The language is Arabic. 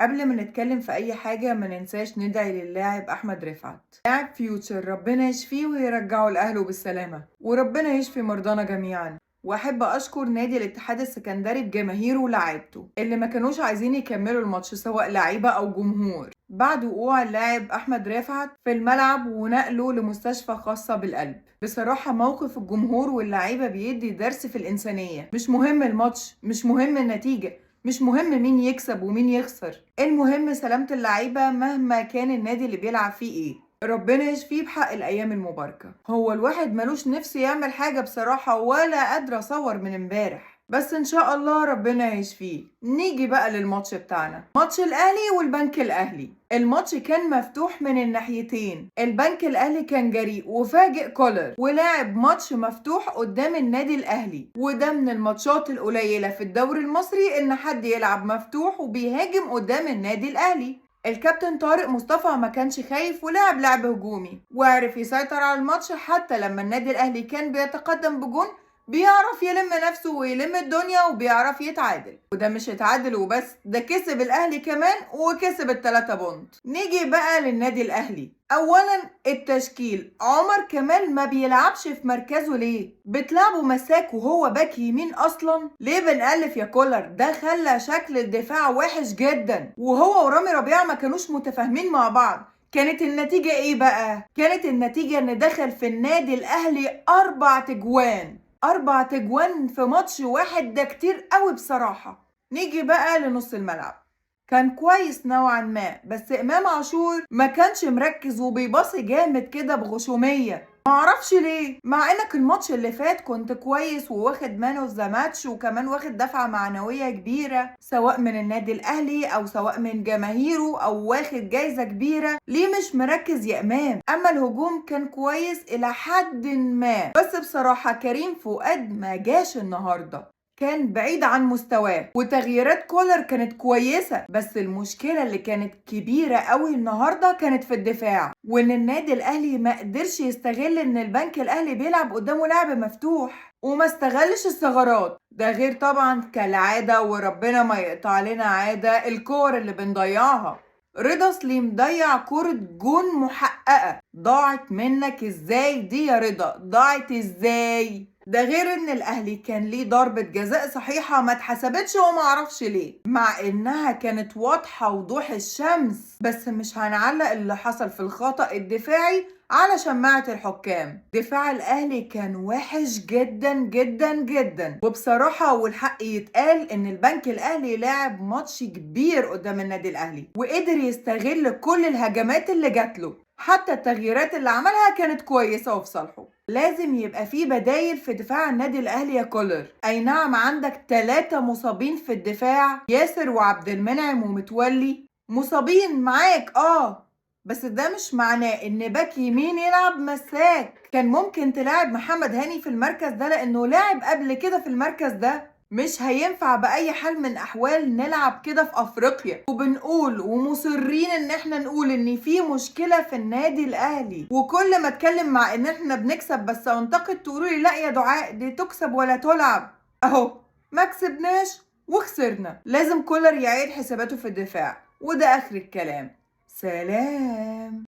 قبل ما نتكلم في أي حاجة ما ننساش ندعي للاعب أحمد رفعت لاعب فيوتشر، ربنا يشفيه ويرجعه لأهله بالسلامة، وربنا يشفي مرضانا جميعا. وأحب أشكر نادي الاتحاد السكندري بجماهيره ولاعيبته اللي ما كانوش عايزين يكملوا الماتش سواء لعيبة أو جمهور بعد وقوع اللاعب أحمد رفعت في الملعب ونقله لمستشفى خاصة بالقلب. بصراحة موقف الجمهور واللعيبة بيدي درس في الإنسانية. مش مهم الماتش، مش مهم النتيجة، مش مهم مين يكسب ومين يخسر، المهم سلامة اللعيبة مهما كان النادي اللي بيلعب فيه ايه. ربنا يشفيه بحق الأيام المباركة. هو الواحد ملوش نفس يعمل حاجة بصراحة، ولا قادرة أصور من امبارح، بس إن شاء الله ربنا يشفيه. نيجي بقى للماتش بتاعنا، ماتش الأهلي والبنك الأهلي. الماتش كان مفتوح من الناحيتين، البنك الأهلي كان جريء وفاجئ كولر ولعب ماتش مفتوح قدام النادي الأهلي، وده من الماتشات القليلة في الدوري المصري إن حد يلعب مفتوح وبيهاجم قدام النادي الأهلي. الكابتن طارق مصطفى ما كانش خايف ولعب لعب هجومي وعرف يسيطر على الماتش، حتى لما النادي الأهلي كان بيتقدم بجون بيعرف يلم نفسه ويلم الدنيا وبيعرف يتعادل. وده مش اتعادل وبس، ده كسب الاهلي كمان وكسب ال3 بونت. نيجي بقى للنادي الاهلي. اولا التشكيل، عمر كمال ما بيلعبش في مركزه ليه؟ بتلعبه مساك وهو باك يمين اصلا؟ ليه بنألف يا كولر؟ ده خلى شكل الدفاع وحش جدا، وهو ورامي ربيعة ما كانوش متفاهمين مع بعض. كانت النتيجة ايه بقى؟ كانت النتيجة ان دخل في النادي الاهلي 4 تجوان. 4 تجوان في ماتش واحد، ده كتير قوي بصراحة. نيجي بقى لنص الملعب، كان كويس نوعا ما، بس امام عاشور ما كانش مركز وبيباصي جامد كده بغشومية، معرفش ليه، مع انك الماتش اللي فات كنت كويس وواخد مان اوف ذا ماتش وكمان واخد دفعة معنوية كبيرة سواء من النادي الاهلي او سواء من جماهيره او واخد جايزة كبيرة. ليه مش مركز يا امام؟ اما الهجوم كان كويس الى حد ما، بس بصراحة كريم فؤاد ما جاش النهاردة، كان بعيد عن مستواه. وتغييرات كولر كانت كويسة، بس المشكلة اللي كانت كبيرة قوي النهاردة كانت في الدفاع، وان النادي الاهلي ما قدرش يستغل ان البنك الاهلي بيلعب قدامه لعب مفتوح وما استغلش الثغرات. ده غير طبعا كالعادة، وربنا ما يقطع لنا عادة، الكور اللي بنضيعها. رضا سليم ضيع كورة جون محققة، ضاعت منك ازاي دي يا رضا؟ ضاعت ازاي؟ ده غير ان الاهلي كان ليه ضربة جزاء صحيحة ما اتحسبتش وما عرفش ليه، مع انها كانت واضحة وضوح الشمس. بس مش هنعلق اللي حصل في الخطأ الدفاعي على شماعة الحكام. دفاع الاهلي كان وحش جدا جدا جدا، وبصراحة والحق يتقال ان البنك الاهلي لعب ماتش كبير قدام النادي الاهلي وقدر يستغل كل الهجمات اللي جاتله، حتى التغييرات اللي عملها كانت كويسة وفي صالحه. لازم يبقى في بدايل في دفاع النادي الاهلي يا كولر. اي نعم عندك 3 مصابين في الدفاع، ياسر وعبد المنعم ومتولي مصابين معاك بس ده مش معناه ان باك يمين يلعب مساك. كان ممكن تلعب محمد هاني في المركز ده لانه لاعب قبل كده في المركز ده. مش هينفع بأي حال من الأحوال نلعب كده في أفريقيا، وبنقول ومصرين إن احنا نقول إن في مشكلة في النادي الأهلي، وكل ما اتكلم مع إن احنا بنكسب بس أنتقد تقولولي لا يا دعاء دي تكسب ولا تلعب. أهو ما كسبناش وخسرنا. لازم كولر يعيد حساباته في الدفاع، وده آخر الكلام. سلام.